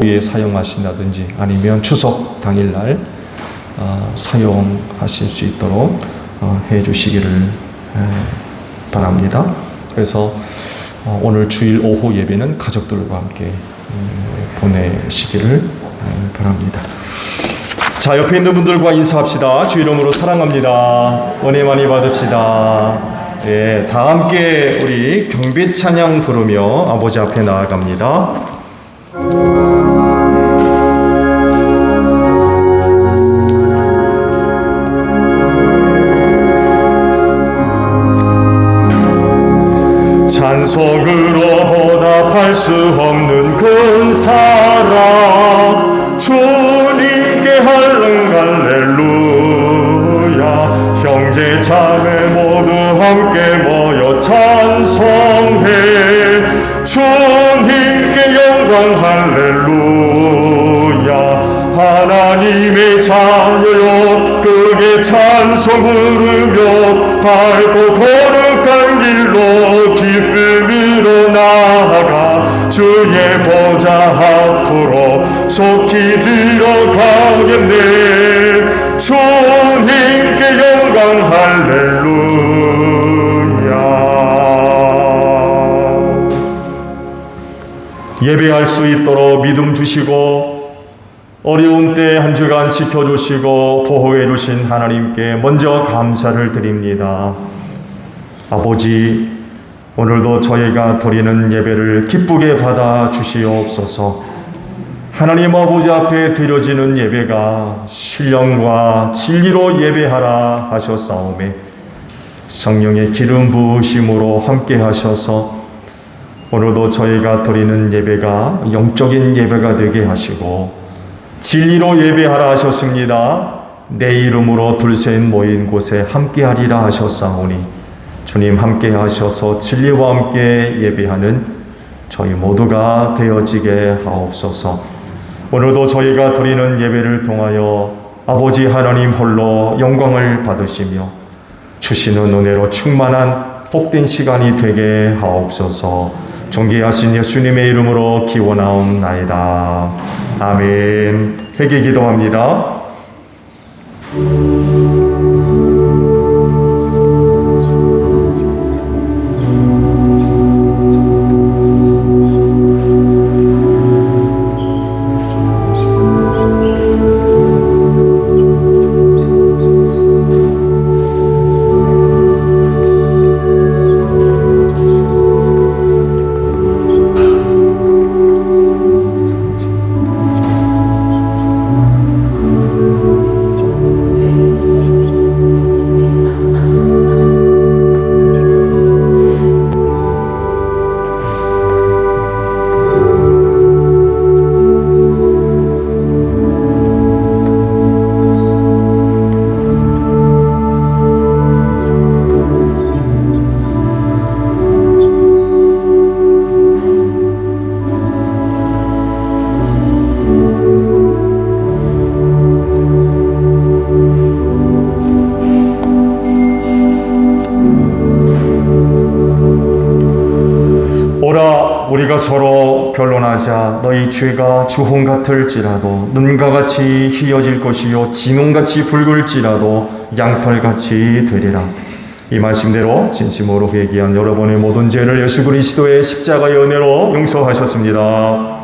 오후에 사용하신다든지 아니면 추석 당일날 사용하실 수 있도록 해주시기를 바랍니다. 그래서 오늘 주일 오후 예배는 가족들과 함께 보내시기를 바랍니다. 자, 옆에 있는 분들과 인사합시다. 주 이름으로 사랑합니다. 은혜 많이 받읍시다. 예, 다 함께 우리 경배 찬양 부르며 아버지 앞에 나아갑니다. 찬송으로 보답할 수 없는 큰 사랑 주님께 할렐루야. 형제 자매 모두 함께 모여 찬송해 주님께 영광 할렐루야. 하나님의 자녀여 크게 찬송 부르며 밝고 거룩한 길로 기쁨으로 나아가 주의 보좌 앞으로 속히 들어가겠네. 주님께 영광 할렐루야. 예배할 수 있도록 믿음 주시고 어려운 때 한 주간 지켜주시고 보호해 주신 하나님께 먼저 감사를 드립니다. 아버지, 오늘도 저희가 드리는 예배를 기쁘게 받아 주시옵소서. 하나님 아버지 앞에 드려지는 예배가 신령과 진리로 예배하라 하셨사오매 성령의 기름 부으심으로 함께 하셔서 오늘도 저희가 드리는 예배가 영적인 예배가 되게 하시고 진리로 예배하라 하셨습니다. 내 이름으로 둘셋 모인 곳에 함께하리라 하셨사오니 주님 함께 하셔서 진리와 함께 예배하는 저희 모두가 되어지게 하옵소서. 오늘도 저희가 드리는 예배를 통하여 아버지 하나님 홀로 영광을 받으시며 주시는 은혜로 충만한 복된 시간이 되게 하옵소서. 존귀하신 예수님의 이름으로 기원하옵나이다. 아멘. 회개 기도합니다. 우리가 서로 변론하자. 너희 죄가 주홍 같을지라도 눈과 같이 희어질 것이요 진홍같이 붉을지라도 양털같이 되리라. 이 말씀대로 진심으로 회개한 여러분의 모든 죄를 예수 그리스도의 십자가의 은혜로 용서하셨습니다.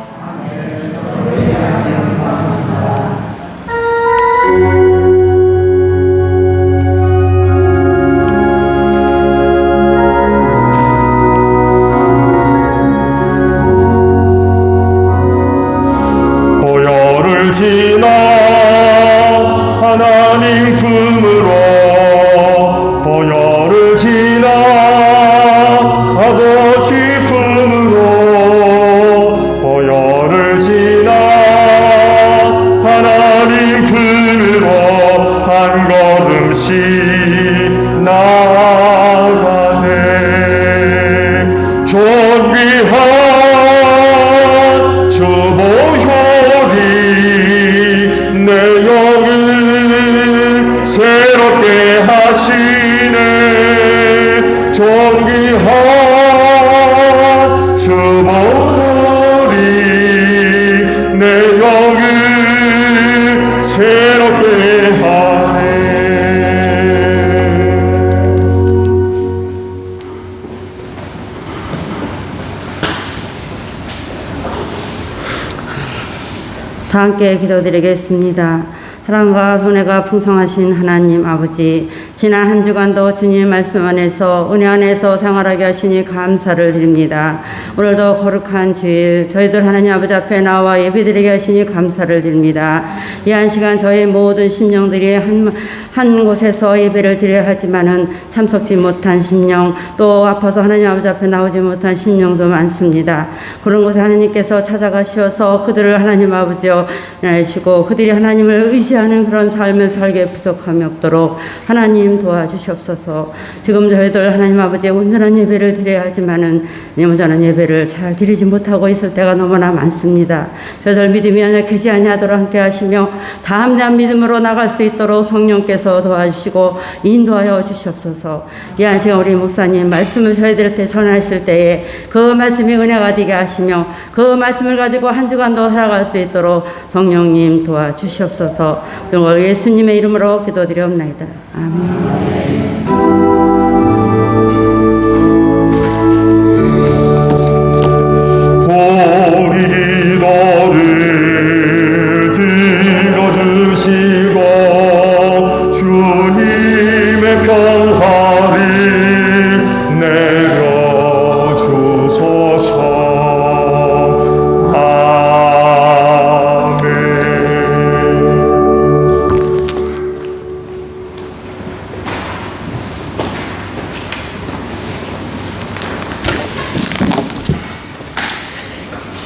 지나 하나님 품으로 보혈을 지나 아버지 품으로 보혈을 지나 하나님 품으로 한 걸음씩 나아가네. 존귀한 주 보혈이 내 영을 새롭게 하시네. 존귀한 주 보혈이 내 다 함께 기도드리겠습니다. 사랑과 손해가 풍성하신 하나님 아버지, 지난 한 주간도 주님 말씀 안에서 은혜 안에서 생활하게 하시니 감사를 드립니다. 오늘도 거룩한 주일 저희들 하나님 아버지 앞에 나와 예배드리게 하시니 감사를 드립니다. 이 한 시간 저희 모든 심령들이 한 곳에서 예배를 드려야 하지만은 참석지 못한 심령, 또 아파서 하나님 아버지 앞에 나오지 못한 심령도 많습니다. 그런 곳에 하나님께서 찾아가셔서 그들을 하나님 아버지여 내시고 그들이 하나님을 의지하는 그런 삶을 살게 부족함이 없도록 하나님 도와주시옵소서. 지금 저희들 하나님 아버지의 온전한 예배를 드려야 하지만은 온전한 예배를 잘 드리지 못하고 있을 때가 너무나 많습니다. 저희들 믿음이 연약하지 아니하도록 함께 하시며 담대한 믿음으로 나갈 수 있도록 성령께서 도와주시고 인도하여 주시옵소서. 이 한 시간 우리 목사님 말씀을 저희들한테 전하실 때에 그 말씀이 은혜가 되게 하시며 그 말씀을 가지고 한 주간도 살아갈 수 있도록 성령님 도와주시옵소서. 오늘 예수님의 이름으로 기도드리옵나이다. 아멘. 우리 기도를 들어주시고 주님의 평화를 내려주소서.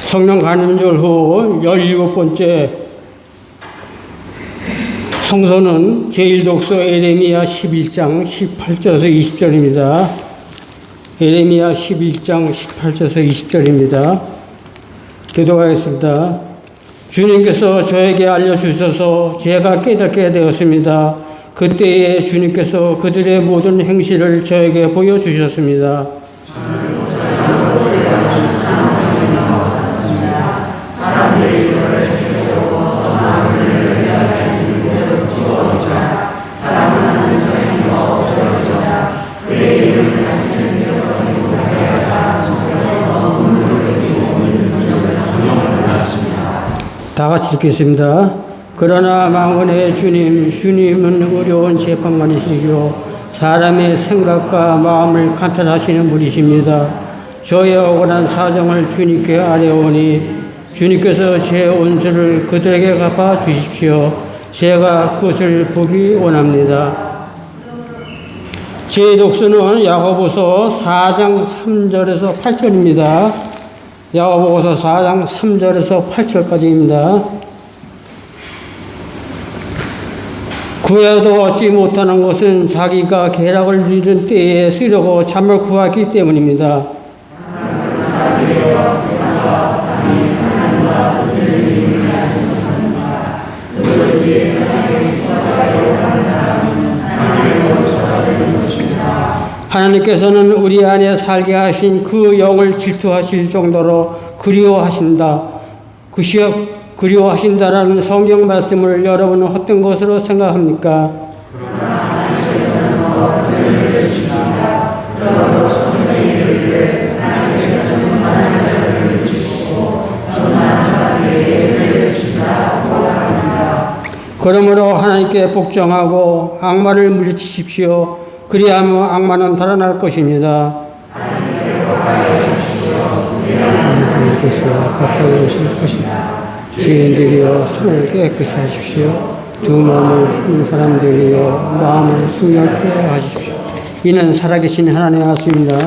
성령 간음절 후 17번째 성서는 제1독서 에레미야 11장 18절에서 20절입니다. 에레미야 11장 18절에서 20절입니다. 기도하겠습니다. 주님께서 저에게 알려주셔서 제가 깨닫게 되었습니다. 그때에 주님께서 그들의 모든 행실을 저에게 보여주셨습니다. 다 같이 읽겠습니다. 그러나 만군의 주님, 주님은 어려운 재판관이시고 사람의 생각과 마음을 간탄하시는 분이십니다. 저의 억울한 사정을 주님께 아뢰오니 주님께서 제 온수를 그들에게 갚아 주십시오. 제가 그것을 보기 원합니다. 제 독서는 야고보서 4장 3절에서 8절입니다. 야고보서 4장 3절에서 8절까지입니다. 구해도 얻지 못하는 것은 자기가 계략을 이룬 때에 쓰려고 잠을 구하기 때문입니다. 하나님께서는 우리 안에 살게 하신 그 영을 질투하실 정도로 그리워하신다라는 성경 말씀을 여러분은 어떤 것으로 생각합니까? 그러므로 하나님께 복종하고 악마를 물리치십시오. 그리하면 악마는 달아날 것입니다. 하나님께서 가까이 오실 것입니다. 죄인들이여 손을 깨끗이 하십시오. 두 마음을 품는 사람들이여 마음을 순결케 하십시오. 이는 살아계신 하나님의 말씀입니다.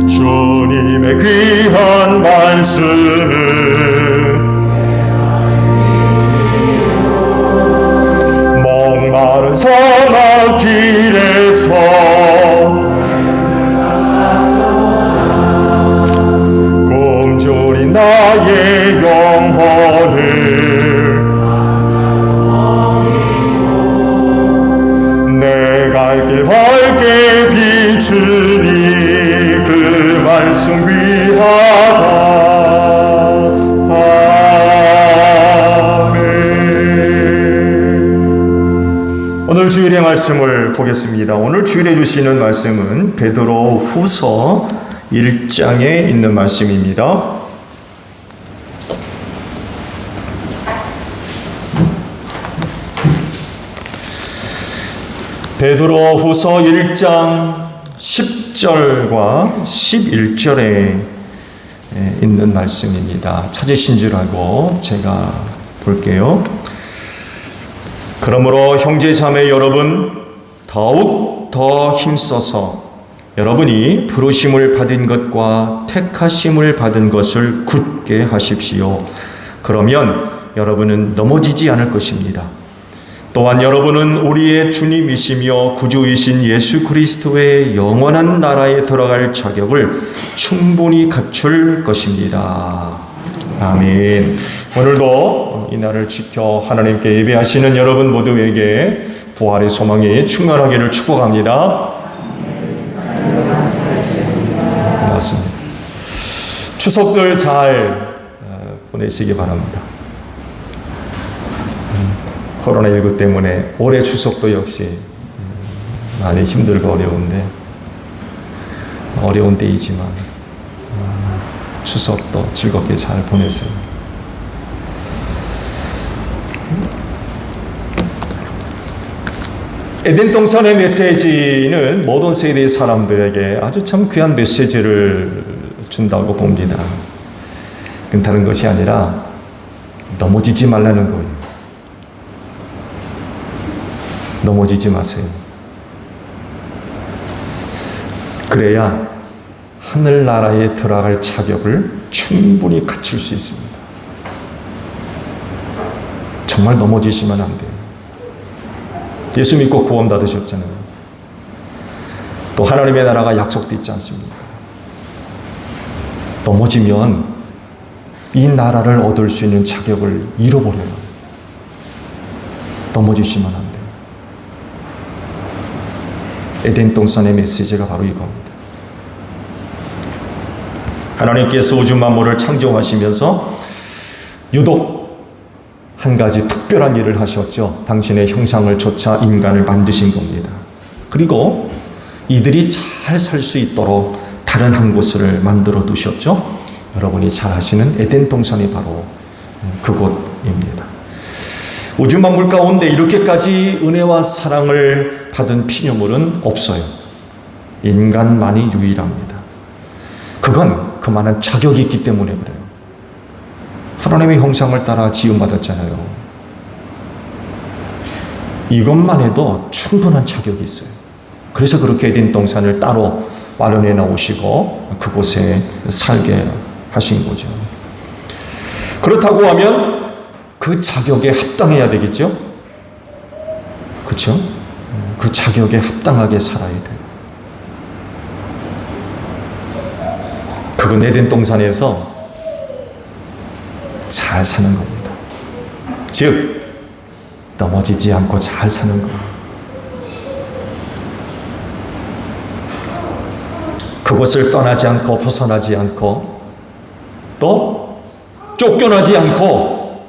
주님의 귀한 말씀은 목마른 사막길에서 굶주린 나의 영혼을 내 갈 길 밝게 비추니 그 말씀 귀하다. 아멘. 오늘 주의 주일의 말씀을 보겠습니다. 오늘 주일에 주시는 말씀은 베드로 후서 1장에 있는 말씀입니다. 베드로 후서 1장 10절과 11절에 있는 말씀입니다. 찾으신 줄 알고 제가 볼게요. 그러므로 형제 자매 여러분, 더욱 더 힘써서 여러분이 부르심을 받은 것과 택하심을 받은 것을 굳게 하십시오. 그러면 여러분은 넘어지지 않을 것입니다. 또한 여러분은 우리의 주님이시며 구주이신 예수 그리스도의 영원한 나라에 들어갈 자격을 충분히 갖출 것입니다. 아멘. 오늘도 이 날을 지켜 하나님께 예배하시는 여러분 모두에게 부활의 소망이 충만하기를 축복합니다. 고맙습니다. 추석들 잘 보내시기 바랍니다. 코로나19 때문에 올해 추석도 역시 많이 힘들고 어려운 때이지만 추석도 즐겁게 잘 보내세요. 에덴 동산의 메시지는 모든 세대의 사람들에게 아주 참 귀한 메시지를 준다고 봅니다. 그건 다른 것이 아니라 넘어지지 말라는 거예요. 넘어지지 마세요. 그래야 하늘나라에 들어갈 자격을 충분히 갖출 수 있습니다. 정말 넘어지시면 안 돼요. 예수 믿고 구원 받으셨잖아요. 또 하나님의 나라가 약속도 있지 않습니까? 넘어지면 이 나라를 얻을 수 있는 자격을 잃어버려요. 넘어지시면 안 돼요. 에덴 동산의 메시지가 바로 이겁니다. 하나님께서 우주 만물을 창조하시면서 유독 한 가지 특별한 일을 하셨죠. 당신의 형상을 좇아 인간을 만드신 겁니다. 그리고 이들이 잘 살 수 있도록 다른 한 곳을 만들어 두셨죠. 여러분이 잘 아시는 에덴 동산이 바로 그곳입니다. 우주 만물 가운데 이렇게까지 은혜와 사랑을 받은 피조물은 없어요. 인간만이 유일합니다. 그건 그만한 자격이 있기 때문에 그래요. 하나님의 형상을 따라 지음받았잖아요. 이것만 해도 충분한 자격이 있어요. 그래서 그렇게 에덴 동산을 따로 마련해 놓으시고 그곳에 살게 하신 거죠. 그렇다고 하면 그 자격에 합당해야 되겠죠? 그렇죠? 그 자격에 합당하게 살아야 돼요. 그건 에덴 동산에서 잘 사는 겁니다. 즉 넘어지지 않고 잘 사는 겁니다. 그곳을 떠나지 않고 벗어나지 않고 또 쫓겨나지 않고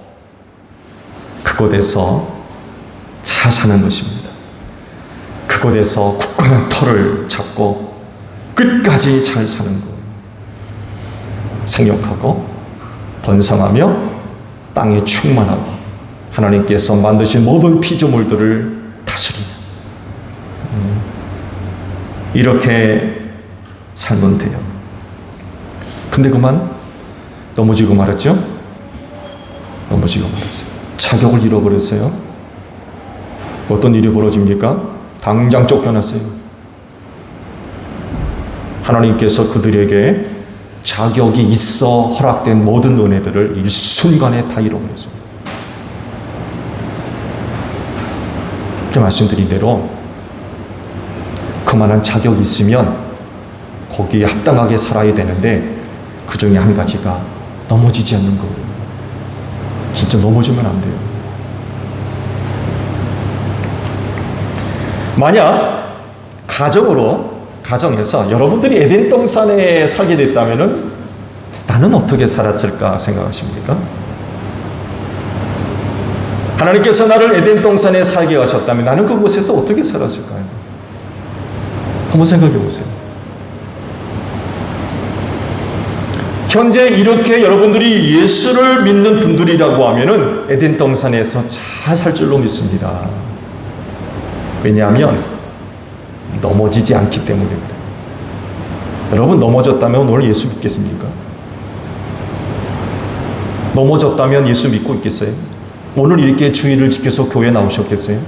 그곳에서 잘 사는 것입니다. 그곳에서 굳건한 터를 잡고 끝까지 잘 사는 것. 생육하고 번성하며 땅에 충만하고 하나님께서 만드신 모든 피조물들을 다스리는 이렇게 살면 돼요. 근데 그만 넘어지고 말았죠? 넘어지고 말았어요. 자격을 잃어버렸어요. 어떤 일이 벌어집니까? 당장 쫓겨났어요. 하나님께서 그들에게 자격이 있어 허락된 모든 은혜들을 일순간에 다 잃어버렸습니다. 말씀드린 대로 그만한 자격이 있으면 거기에 합당하게 살아야 되는데 그 중에 한 가지가 넘어지지 않는 거예요. 진짜 넘어지면 안 돼요. 만약 가정에서 여러분들이 에덴 동산에 살게 됐다면은 나는 어떻게 살았을까 생각하십니까? 하나님께서 나를 에덴 동산에 살게 하셨다면 나는 그곳에서 어떻게 살았을까요? 한번 생각해 보세요. 현재 이렇게 여러분들이 예수를 믿는 분들이라고 하면은 에덴 동산에서 잘 살 줄로 믿습니다. 왜냐하면 넘어지지 않기 때문입니다. 여러분 넘어졌다면 오늘 예수 믿겠습니까? 넘어졌다면 예수 믿고 있겠어요? 오늘 이렇게 주의를 지켜서 교회 나오셨겠어요?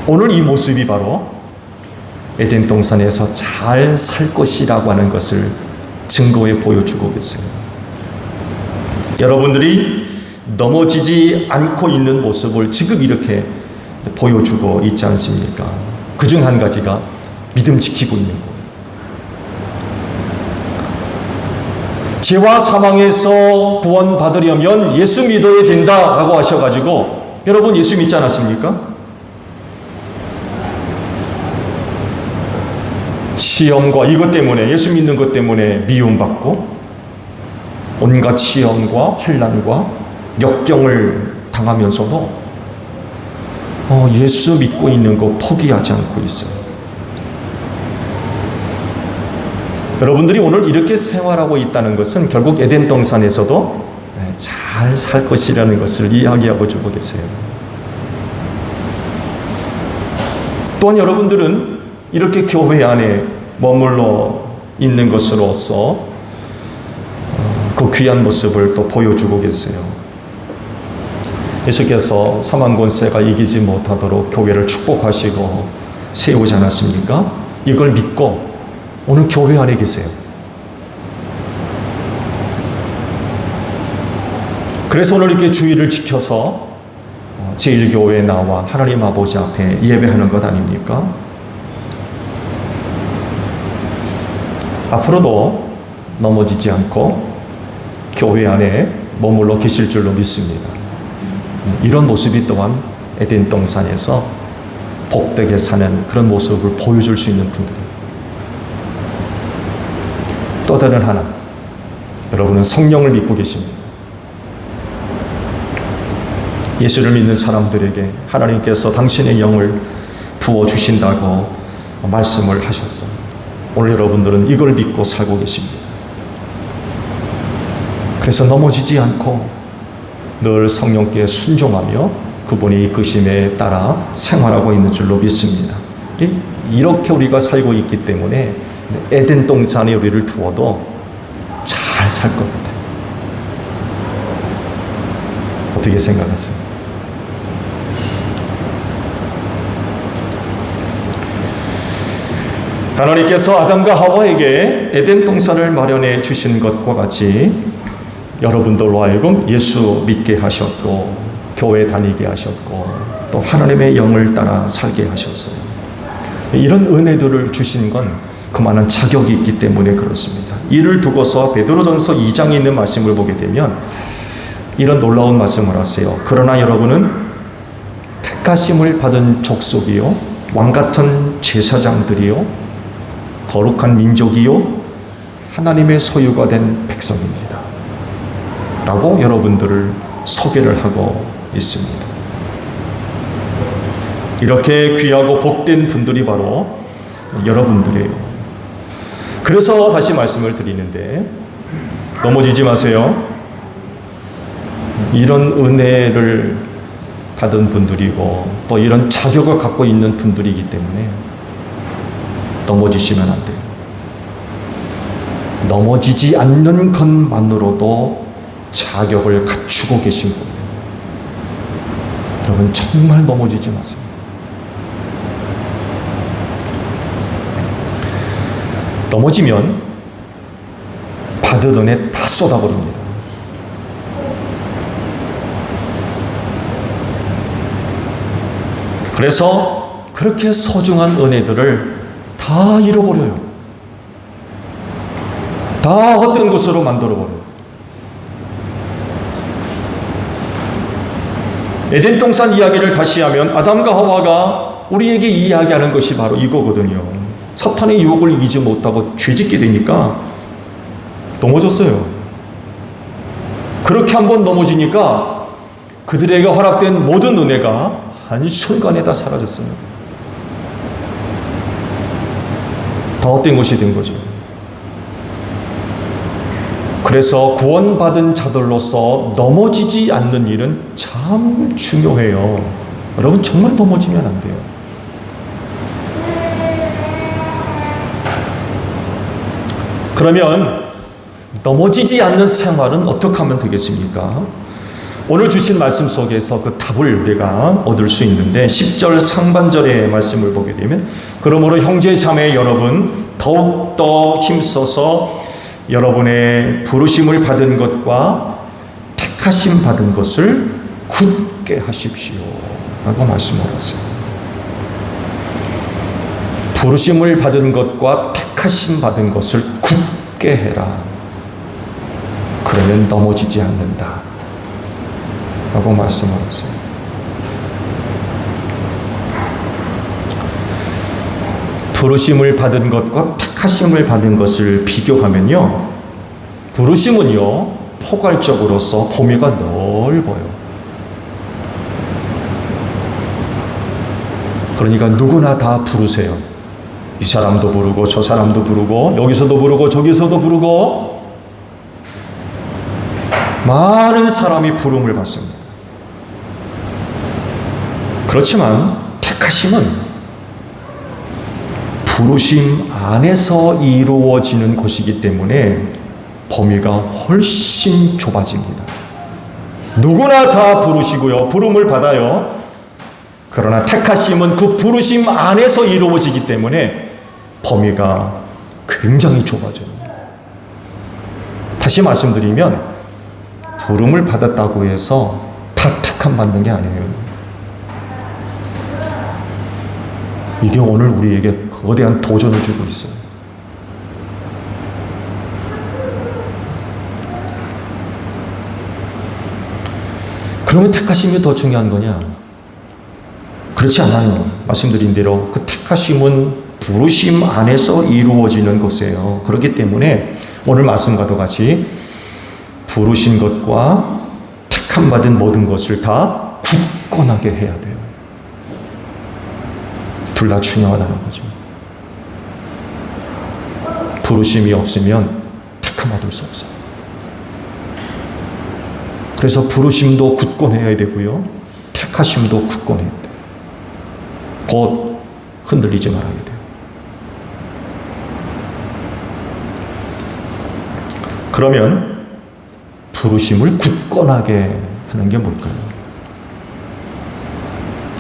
오늘 이 모습이 바로 에덴 동산에서 잘 살 것이라고 하는 것을 증거해 보여주고 계세요. 여러분들이 넘어지지 않고 있는 모습을 지금 이렇게 보여주고 있지 않습니까? 그중 한 가지가 믿음 지키고 있는 거예요. 죄와 사망에서 구원받으려면 예수 믿어야 된다라고 하셔가지고 여러분 예수 믿지 않았습니까? 시험과 이것 때문에 예수 믿는 것 때문에 미움받고 온갖 시험과 환난과 역경을 당하면서도 예수 믿고 있는 거 포기하지 않고 있어요. 여러분들이 오늘 이렇게 생활하고 있다는 것은 결국 에덴 동산에서도 잘 살 것이라는 것을 이야기하고 주고 계세요. 또한 여러분들은 이렇게 교회 안에 머물러 있는 것으로서 그 귀한 모습을 또 보여주고 계세요. 예수께서 사망 권세가 이기지 못하도록 교회를 축복하시고 세우지 않았습니까? 이걸 믿고 오늘 교회 안에 계세요. 그래서 오늘 이렇게 주의를 지켜서 제1교회에 나와 하나님 아버지 앞에 예배하는 것 아닙니까? 앞으로도 넘어지지 않고 교회 안에 머물러 계실 줄로 믿습니다. 이런 모습이 또한 에덴 동산에서 복되게 사는 그런 모습을 보여줄 수 있는 분들입니다. 또 다른 하나, 여러분은 성령을 믿고 계십니다. 예수를 믿는 사람들에게 하나님께서 당신의 영을 부어주신다고 말씀을 하셨어요. 오늘 여러분들은 이걸 믿고 살고 계십니다. 그래서 넘어지지 않고 늘 성령께 순종하며 그분의 이끄심에 따라 생활하고 있는 줄로 믿습니다. 이렇게 우리가 살고 있기 때문에 에덴 동산에 우리를 두어도 잘 살 것 같아요. 어떻게 생각하세요? 하나님께서 아담과 하와에게 에덴 동산을 마련해 주신 것과 같이 여러분들로 하여금 예수 믿게 하셨고 교회 다니게 하셨고 또 하나님의 영을 따라 살게 하셨어요. 이런 은혜들을 주신 건 그만한 자격이 있기 때문에 그렇습니다. 이를 두고서 베드로전서 2장에 있는 말씀을 보게 되면 이런 놀라운 말씀을 하세요. 그러나 여러분은 택하심을 받은 족속이요 왕같은 제사장들이요 거룩한 민족이요 하나님의 소유가 된 백성입니다 라고 여러분들을 소개를 하고 있습니다. 이렇게 귀하고 복된 분들이 바로 여러분들이에요. 그래서 다시 말씀을 드리는데 넘어지지 마세요. 이런 은혜를 받은 분들이고 또 이런 자격을 갖고 있는 분들이기 때문에 넘어지시면 안 돼요. 넘어지지 않는 것만으로도 자격을 갖추고 계신 거예요. 여러분 정말 넘어지지 마세요. 넘어지면 받은 은혜 다 쏟아버립니다. 그래서 그렇게 소중한 은혜들을 다 잃어버려요. 다 헛된 것으로 만들어버려요. 에덴 동산 이야기를 다시 하면 아담과 하와가 우리에게 이야기하는 것이 바로 이거거든요. 사탄의 유혹을 이기지 못하고 죄짓게 되니까 넘어졌어요. 그렇게 한번 넘어지니까 그들에게 허락된 모든 은혜가 한순간에 다 사라졌습니다. 다 헛된 것이 된 거죠. 그래서 구원받은 자들로서 넘어지지 않는 일은 참 중요해요. 여러분, 정말 넘어지면 안 돼요. 그러면 넘어지지 않는 생활은 어떻게 하면 되겠습니까? 오늘 주신 말씀 속에서 그 답을 우리가 얻을 수 있는데 10절 상반절의 말씀을 보게 되면 그러므로 형제 자매 여러분 더욱더 힘써서 여러분의 부르심을 받은 것과 택하심 받은 것을 굳게 하십시오 라고 말씀을 하세요. 부르심을 받은 것과 택하심 받은 것을 굳게 해라. 그러면 넘어지지 않는다 라고 말씀을 하세요. 부르심을 받은 것과 택하심을 받은 것을 비교하면요, 부르심은요 포괄적으로서 범위가 넓어요. 그러니까 누구나 다 부르세요. 이 사람도 부르고 저 사람도 부르고 여기서도 부르고 저기서도 부르고 많은 사람이 부름을 받습니다. 그렇지만 택하심은 부르심 안에서 이루어지는 것이기 때문에 범위가 훨씬 좁아집니다. 누구나 다 부르시고요. 부름을 받아요. 그러나 택하심은 그 부르심 안에서 이루어지기 때문에 범위가 굉장히 좁아져요. 다시 말씀드리면 부름을 받았다고 해서 다 택함 받는 게 아니에요. 이게 오늘 우리에게 거대한 도전을 주고 있어요. 그러면 택하심이 더 중요한 거냐? 그렇지 않아요. 말씀드린 대로 그 택하심은 부르심 안에서 이루어지는 것이에요. 그렇기 때문에 오늘 말씀과도 같이 부르신 것과 택함 받은 모든 것을 다 굳건하게 해야 돼요. 둘 다 중요하다는 거죠. 부르심이 없으면 택함 받을 수 없어요. 그래서 부르심도 굳건해야 되고요. 택하심도 굳건해야 돼요. 곧 흔들리지 말아야 돼요. 그러면 부르심을 굳건하게 하는 게 뭘까요?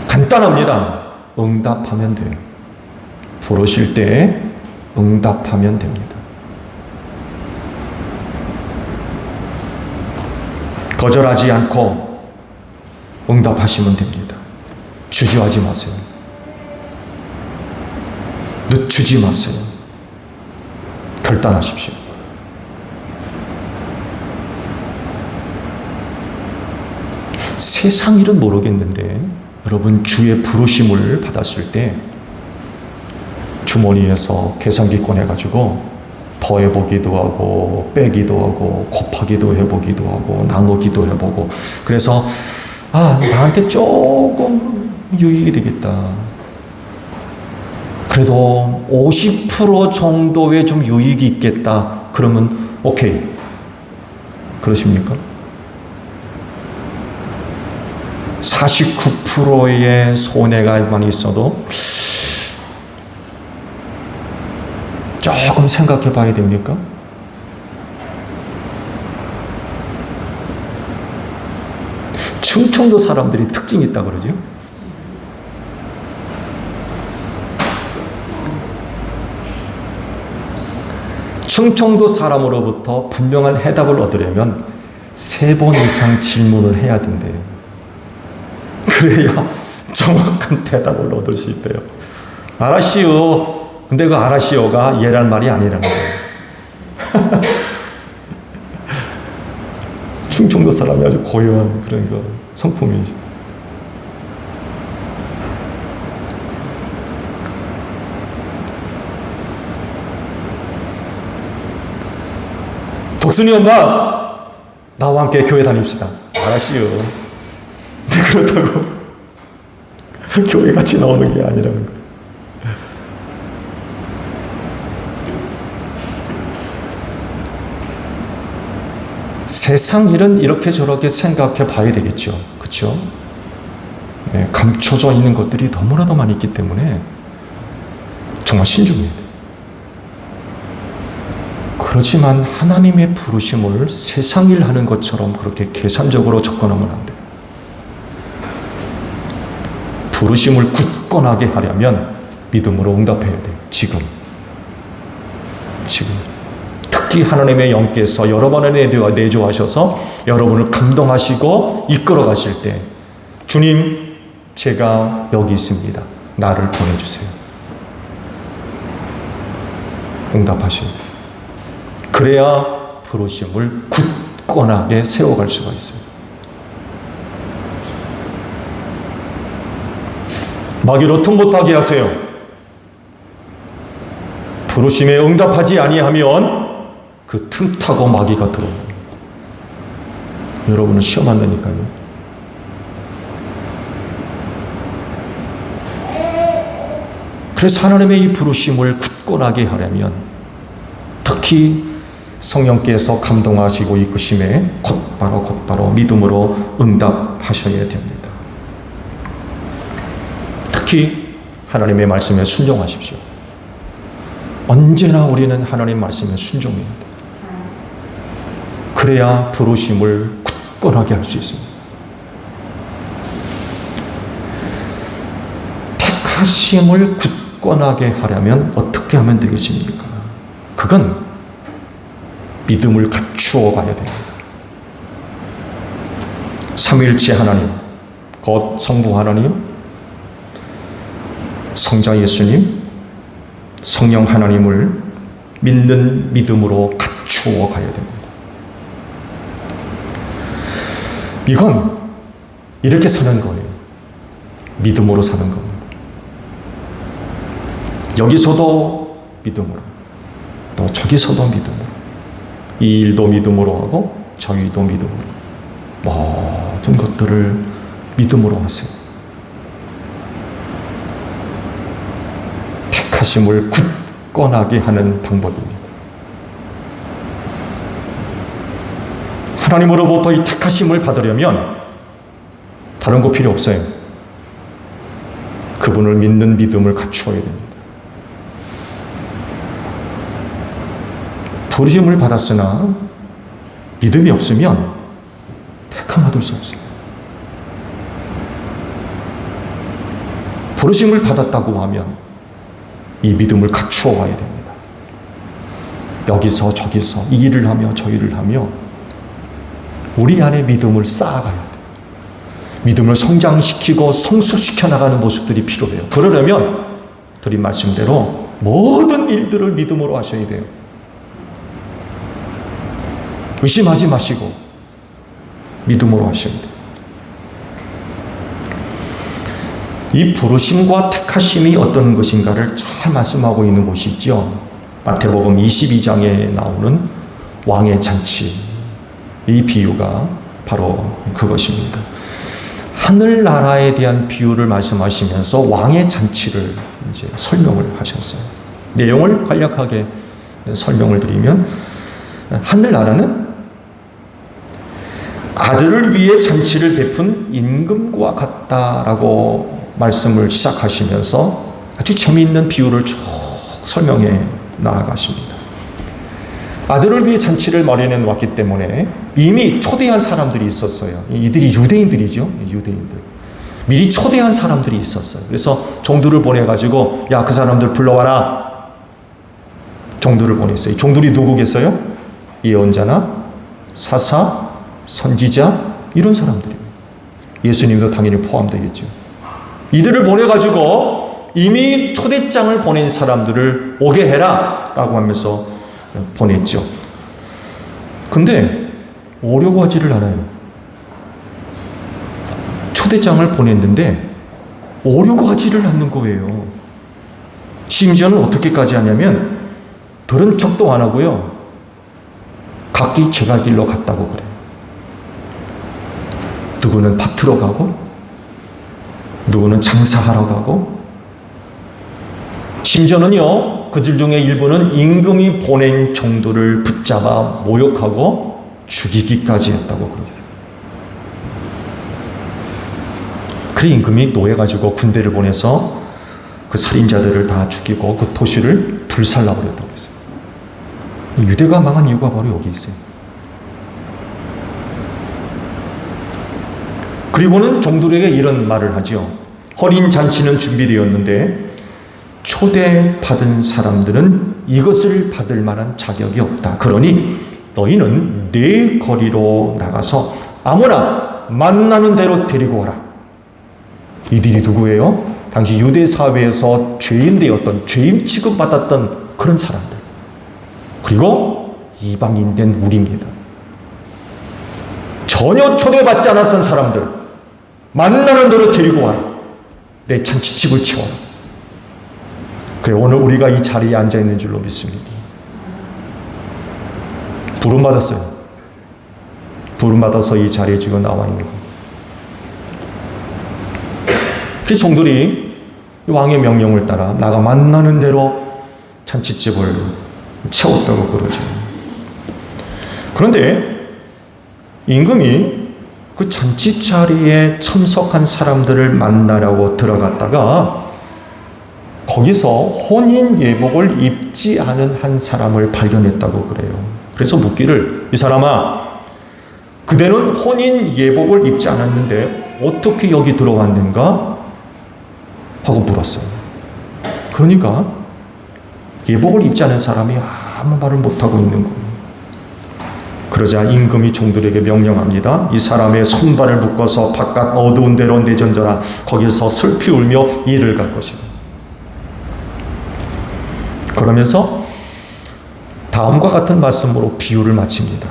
간단합니다. 응답하면 돼요. 부르실 때 응답하면 됩니다. 거절하지 않고 응답하시면 됩니다. 주저하지 마세요. 늦추지 마세요. 결단하십시오. 세상 일은 모르겠는데 여러분 주의 부르심을 받았을 때 주머니에서 계산기 꺼내가지고 더해보기도 하고 빼기도 하고 곱하기도 해보기도 하고 나누기도 해보고 그래서 나한테 조금 유익이 되겠다. 그래도 50% 정도의 좀 유익이 있겠다. 그러면 오케이. 그러십니까? 49%의 손해가만 있어도 조금 생각해 봐야 됩니까? 충청도 사람들이 특징이 있다 그러죠? 충청도 사람으로부터 분명한 해답을 얻으려면 3번 이상 질문을 해야 된대요. 그래야 정확한 대답을 얻을 수 있대요. 알았시오. 근데 그 알았시오가 얘란 말이 아니라는 거예요. 충청도 사람이 아주 고유한 그런 거 성품이죠. 독순이 엄마, 나와 함께 교회 다닙시다. 알았시오. 근데 그렇다고 교회 같이 나오는 게 아니라는 거예요. 세상 일은 이렇게 저렇게 생각해 봐야 되겠죠. 그렇죠? 네, 감춰져 있는 것들이 너무나도 많이 있기 때문에 정말 신중해야 돼요. 그렇지만 하나님의 부르심을 세상 일 하는 것처럼 그렇게 계산적으로 접근하면 안 돼요. 부르심을 굳건하게 하려면 믿음으로 응답해야 돼요. 지금. 특히 하나님의 영께서 여러분을 내조하셔서 여러분을 감동하시고 이끌어 가실 때 주님, 제가 여기 있습니다. 나를 보내주세요. 응답하셔야 돼요. 그래야 부르심을 굳건하게 세워갈 수가 있어요. 마귀로 틈 못하게 하세요. 부르심에 응답하지 아니하면 그 틈 타고 마귀가 들어옵니다. 여러분은 시험한다니까요. 그래서 하나님의 이 부르심을 굳건하게 하려면 특히 성령께서 감동하시고 이끄심에 곧바로 믿음으로 응답하셔야 됩니다. 특히 하나님의 말씀에 순종하십시오. 언제나 우리는 하나님 말씀에 순종해야 돼요. 그래야 부르심을 굳건하게 할 수 있습니다. 택하심을 굳건하게 하려면 어떻게 하면 되겠습니까? 그건 믿음을 갖추어 가야 됩니다. 삼위일체 하나님, 곧 성부 하나님, 성자 예수님, 성령 하나님을 믿는 믿음으로 갖추어 가야 됩니다. 이건 이렇게 사는 거예요. 믿음으로 사는 겁니다. 여기서도 믿음으로, 또 저기서도 믿음으로, 이 일도 믿음으로 하고 저 일도 믿음으로, 모든 것들을 믿음으로 하세요. 택하심을 굳건하게 하는 방법입니다. 하나님으로부터 이 택하심을 받으려면 다른 거 필요 없어요. 그분을 믿는 믿음을 갖추어야 됩니다. 부르심을 받았으나 믿음이 없으면 택함 받을 수 없어요. 부르심을 받았다고 하면 이 믿음을 갖추어 와야 됩니다. 여기서 저기서 이 일을 하며 저 일을 하며 우리 안에 믿음을 쌓아가야 돼요. 믿음을 성장시키고 성숙시켜 나가는 모습들이 필요해요. 그러려면 드린 말씀대로 모든 일들을 믿음으로 하셔야 돼요. 의심하지 마시고 믿음으로 하셔야 돼요. 이 부르심과 택하심이 어떤 것인가를 잘 말씀하고 있는 곳이 있죠. 마태복음 22장에 나오는 왕의 잔치. 이 비유가 바로 그것입니다. 하늘나라에 대한 비유를 말씀하시면서 왕의 잔치를 이제 설명을 하셨어요. 내용을 간략하게 설명을 드리면 하늘나라는 아들을 위해 잔치를 베푼 임금과 같다라고 말씀을 시작하시면서 아주 재미있는 비유를 쭉 설명해 나아가십니다. 아들을 위해 잔치를 마련해 왔기 때문에 이미 초대한 사람들이 있었어요. 이들이 유대인들이죠. 유대인들. 미리 초대한 사람들이 있었어요. 그래서 종들을 보내가지고 야, 그 사람들 불러와라. 종들을 보냈어요. 종들이 누구겠어요? 예언자나 사사, 선지자 이런 사람들이에요. 예수님도 당연히 포함되겠죠. 이들을 보내가지고 이미 초대장을 보낸 사람들을 오게 해라 라고 하면서 보냈죠. 근데 오려고 하지를 않아요. 초대장을 보냈는데 오려고 하지를 않는 거예요. 심지어는 어떻게까지 하냐면 들은 척도 안 하고요. 각기 제갈 길로 갔다고 그래요. 누구는 밭으로 가고, 누구는 장사하러 가고, 심지어는요, 그들 중에 일부는 임금이 보낸 종들을 붙잡아 모욕하고 죽이기까지 했다고 그러죠. 그래 임금이 노해가지고 군대를 보내서 그 살인자들을 다 죽이고 그 도시를 불살라버렸다고 했어요. 유대가 망한 이유가 바로 여기 있어요. 그리고는 종들에게 이런 말을 하죠. 혼인 잔치는 준비되었는데 초대받은 사람들은 이것을 받을 만한 자격이 없다. 그러니 너희는 내 거리로 나가서 아무나 만나는 대로 데리고 와라. 이들이 누구예요? 당시 유대 사회에서 죄인 되었던, 죄인 취급받았던 그런 사람들. 그리고 이방인 된 우리입니다. 전혀 초대받지 않았던 사람들. 만나는 대로 데리고 와라. 내 잔치집을 채워라. 그래, 오늘 우리가 이 자리에 앉아있는 줄로 믿습니다. 부름받았어요. 부름받아서 이 자리에 지금 나와 있는 겁니다. 그 종들이 왕의 명령을 따라 나가 만나는 대로 잔치집을 채웠다고 그러죠. 그런데 임금이 그 잔치 자리에 참석한 사람들을 만나려고 들어갔다가 거기서 혼인 예복을 입지 않은 한 사람을 발견했다고 그래요. 그래서 묻기를, 이 사람아, 그대는 혼인 예복을 입지 않았는데 어떻게 여기 들어왔는가? 하고 물었어요. 그러니까 예복을 입지 않은 사람이 아무 말을 못하고 있는 거예요. 그러자 임금이 종들에게 명령합니다. 이 사람의 손발을 묶어서 바깥 어두운 데로 내던져라. 거기서 슬피 울며 이를 갈 것이다. 그러면서 다음과 같은 말씀으로 비유를 마칩니다.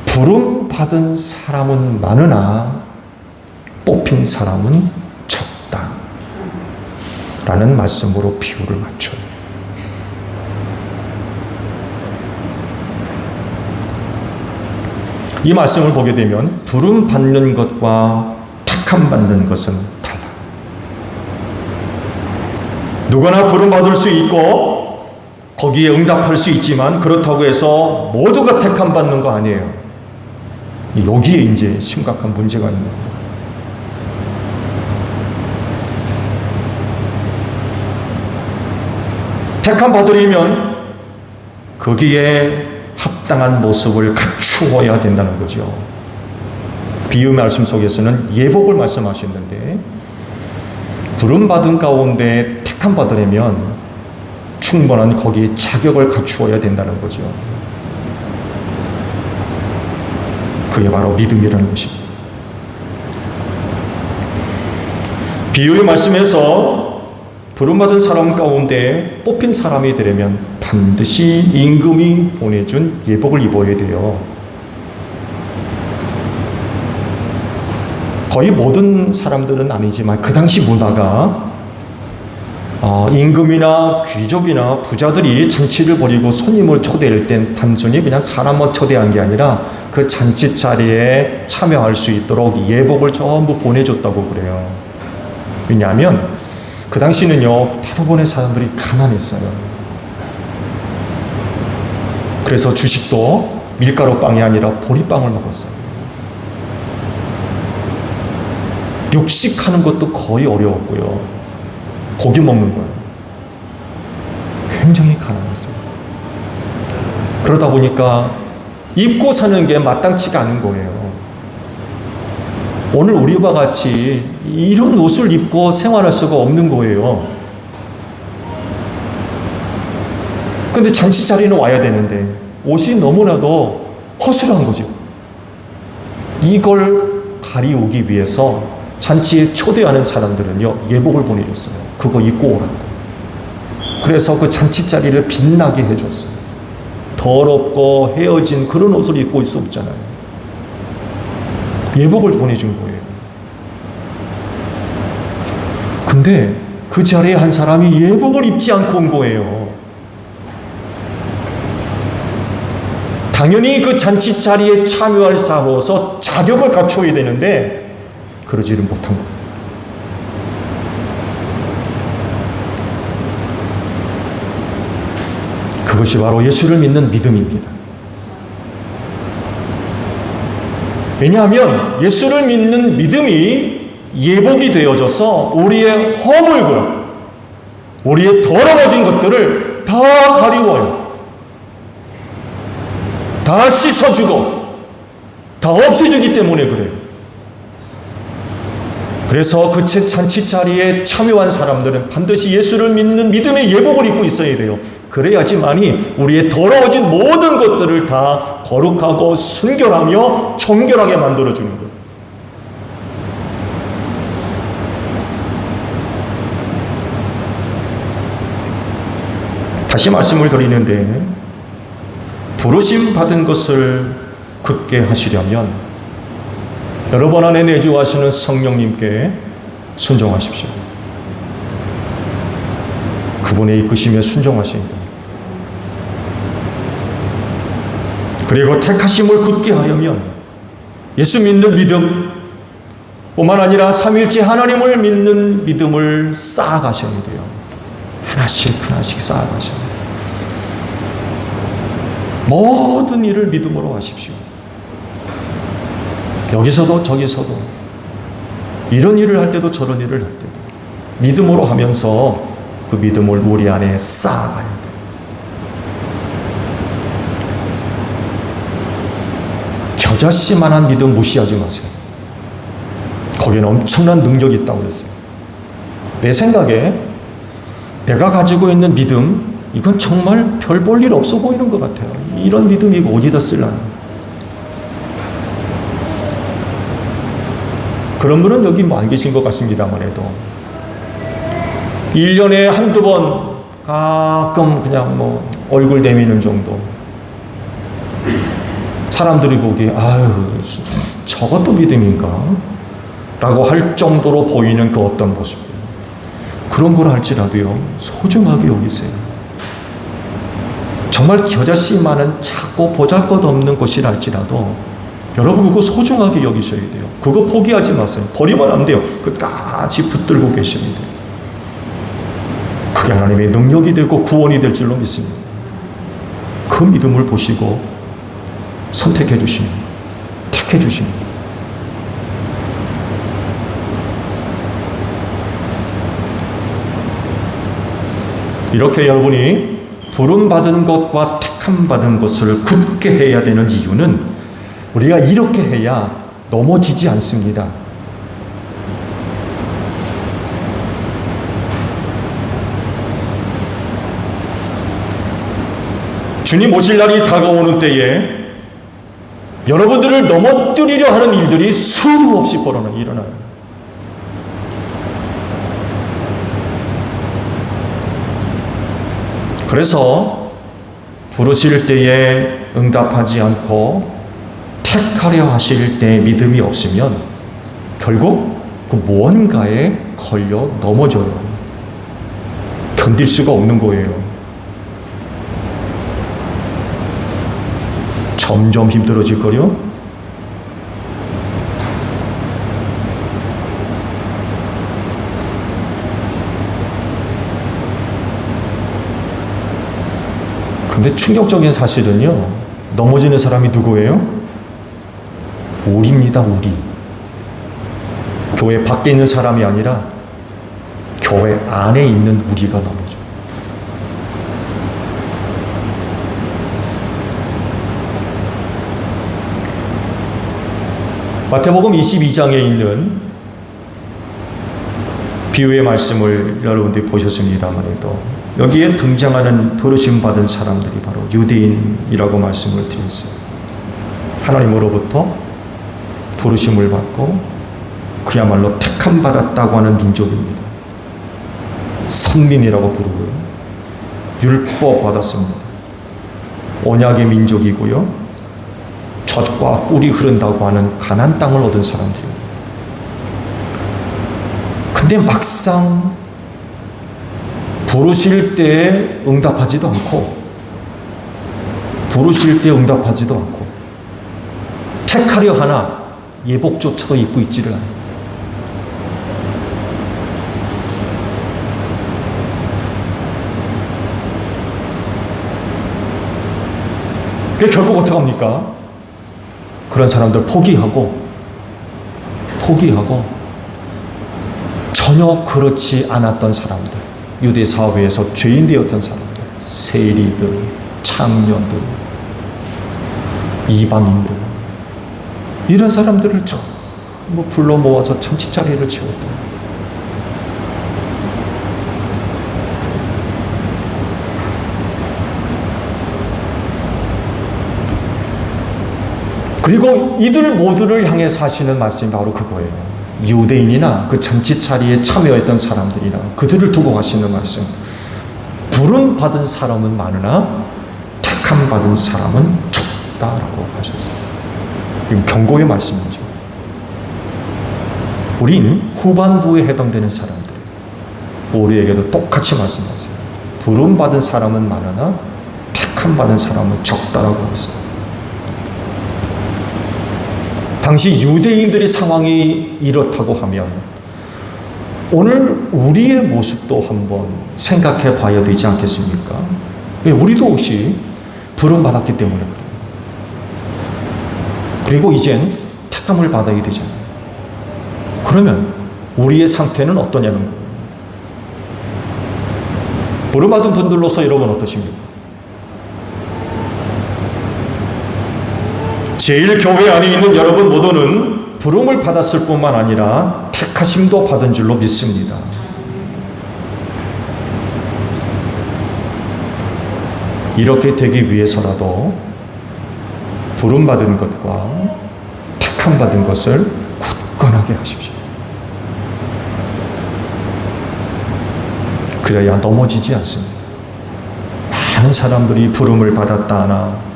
부름 받은 사람은 많으나 뽑힌 사람은 적다. 라는 말씀으로 비유를 맞춰요. 이 말씀을 보게 되면 부름 받는 것과 택함 받는 것은 달라. 누구나 부름 받을 수 있고 거기에 응답할 수 있지만 그렇다고 해서 모두가 택함 받는 거 아니에요. 여기에 이제 심각한 문제가 있는 거예요. 택함 받으려면 거기에 합당한 모습을 갖추어야 된다는 거죠. 비유 말씀 속에서는 예복을 말씀하셨는데 부름받은 가운데 택함 받으려면 충분한 거기에 자격을 갖추어야 된다는 거죠. 그게 바로 믿음이라는 것입니다. 비유의 말씀에서 부름받은 사람 가운데 뽑힌 사람이 되려면 반드시 임금이 보내준 예복을 입어야 돼요. 거의 모든 사람들은 아니지만 그 당시 문화가 임금이나 귀족이나 부자들이 잔치를 벌이고 손님을 초대할 땐 단순히 그냥 사람만 초대한 게 아니라 그 잔치 자리에 참여할 수 있도록 예복을 전부 보내줬다고 그래요. 왜냐하면 그 당시는요, 대부분의 사람들이 가난했어요. 그래서 주식도 밀가루빵이 아니라 보리빵을 먹었어요. 육식하는 것도 거의 어려웠고요. 고기 먹는 거예요. 굉장히 가난했어요. 그러다 보니까 입고 사는 게 마땅치가 않은 거예요. 오늘 우리와 같이 이런 옷을 입고 생활할 수가 없는 거예요. 근데 잔치 자리는 와야 되는데 옷이 너무나도 허술한 거죠. 이걸 가리우기 위해서 잔치에 초대하는 사람들은요, 예복을 보내줬어요. 그거 입고 오라고. 그래서 그 잔치 자리를 빛나게 해줬어요. 더럽고 헤어진 그런 옷을 입고 있을 수 없잖아요. 예복을 보내준 거예요. 근데 그 자리에 한 사람이 예복을 입지 않고 온 거예요. 당연히 그 잔치 자리에 참여할 자로서 자격을 갖추어야 되는데 그러지를 못한 거예요. 그것이 바로 예수를 믿는 믿음입니다. 왜냐하면 예수를 믿는 믿음이 예복이 되어져서 우리의 허물과 우리의 더러워진 것들을 다 가리워요. 다 씻어주고 다 없애주기 때문에 그래요. 그래서 그 잔치 자리에 참여한 사람들은 반드시 예수를 믿는 믿음의 예복을 입고 있어야 돼요. 그래야지만이 우리의 더러워진 모든 것들을 다 거룩하고 순결하며 정결하게 만들어주는 거예요. 다시 말씀을 드리는데 부르심 받은 것을 굳게 하시려면 여러분 안에 내주하시는 성령님께 순종하십시오. 그분의 이끄심에 순종하셔야 됩니다. 그리고 택하심을 굳게 하려면 예수 믿는 믿음 뿐만 아니라 삼위일체 하나님을 믿는 믿음을 쌓아가셔야 돼요. 하나씩 하나씩 쌓아가셔야 돼요. 모든 일을 믿음으로 하십시오. 여기서도 저기서도 이런 일을 할 때도 저런 일을 할 때도 믿음으로 하면서 그 믿음을 우리 안에 쌓아가야 돼요. 겨자씨만한 믿음 무시하지 마세요. 거기는 엄청난 능력이 있다고 그랬어요. 내 생각에 내가 가지고 있는 믿음 이건 정말 별 볼 일 없어 보이는 것 같아요. 이런 믿음이 어디다 쓰려나. 그런 분은 여기 안 계신 것 같습니다만 해도 1년에 한두 번 가끔 그냥 뭐 얼굴 내미는 정도. 사람들이 보기에 아유 저것도 믿음인가? 라고 할 정도로 보이는 그 어떤 모습. 그런 걸 할지라도요 소중하게 여기세요. 정말 겨자씨만은 작고 보잘것없는 것이라 할지라도 여러분 그거 소중하게 여기셔야 돼요. 그거 포기하지 마세요. 버리면 안 돼요. 끝까지 붙들고 계셔야 돼요. 그게 하나님의 능력이 되고 구원이 될 줄로 믿습니다. 그 믿음을 보시고 선택해 주시는, 택해 주시는. 이렇게 여러분이 부름받은 것과 택함받은 것을 굳게 해야 되는 이유는 우리가 이렇게 해야 넘어지지 않습니다. 주님 오실 날이 다가오는 때에 여러분들을 넘어뜨리려 하는 일들이 수도 없이 일어나요. 그래서 부르실 때에 응답하지 않고 택하려 하실 때 믿음이 없으면 결국 그 무언가에 걸려 넘어져요. 견딜 수가 없는 거예요. 점점 힘들어질 거요. 근데 충격적인 사실은요, 넘어지는 사람이 누구예요? 우리입니다, 우리. 교회 밖에 있는 사람이 아니라 교회 안에 있는 우리가 넘어져요. 마태복음 22장에 있는 비유의 말씀을 여러분들이 보셨습니다만 해도 여기에 등장하는 부르심 받은 사람들이 바로 유대인이라고 말씀을 드렸어요. 하나님으로부터 부르심을 받고 그야말로 택함 받았다고 하는 민족입니다. 선민이라고 부르고요. 율법 받았습니다. 언약의 민족이고요. 젖과 꿀이 흐른다고 하는 가나안 땅을 얻은 사람들이에요. 근데 막상 부르실 때에 응답하지도 않고 부르실 때 응답하지도 않고 택하려 하나 예복조차도 입고 있지를 않아요. 그 결국 어떻게 합니까? 그런 사람들 포기하고 전혀 그렇지 않았던 사람들, 유대 사회에서 죄인 되었던 사람들, 세리들, 창녀들, 이방인들, 이런 사람들을 전부 불러 모아서 잔치자리를 채웠다. 그리고 이들 모두를 향해서 하시는 말씀이 바로 그거예요. 유대인이나 그 잔치자리에 참여했던 사람들이나 그들을 두고 하시는 말씀. 부름 받은 사람은 많으나 택함 받은 사람은 적다라고 하셨어요. 이건 경고의 말씀이죠. 우린 후반부에 해당되는 사람들, 우리에게도 똑같이 말씀하세요. 부름 받은 사람은 많으나 택함 받은 사람은 적다라고 했어요. 당시 유대인들의 상황이 이렇다고 하면 오늘 우리의 모습도 한번 생각해 봐야 되지 않겠습니까? 왜 우리도 혹시 부름받았기 때문에 그래요. 그리고 이젠 택함을 받아야 되잖아요. 그러면 우리의 상태는 어떠냐는 거예요. 부름받은 분들로서 여러분 어떠십니까? 제일 교회 안에 있는 여러분 모두는 부름을 받았을 뿐만 아니라 택하심도 받은 줄로 믿습니다. 이렇게 되기 위해서라도 부름받은 것과 택함 받은 것을 굳건하게 하십시오. 그래야 넘어지지 않습니다. 많은 사람들이 부름을 받았다 하나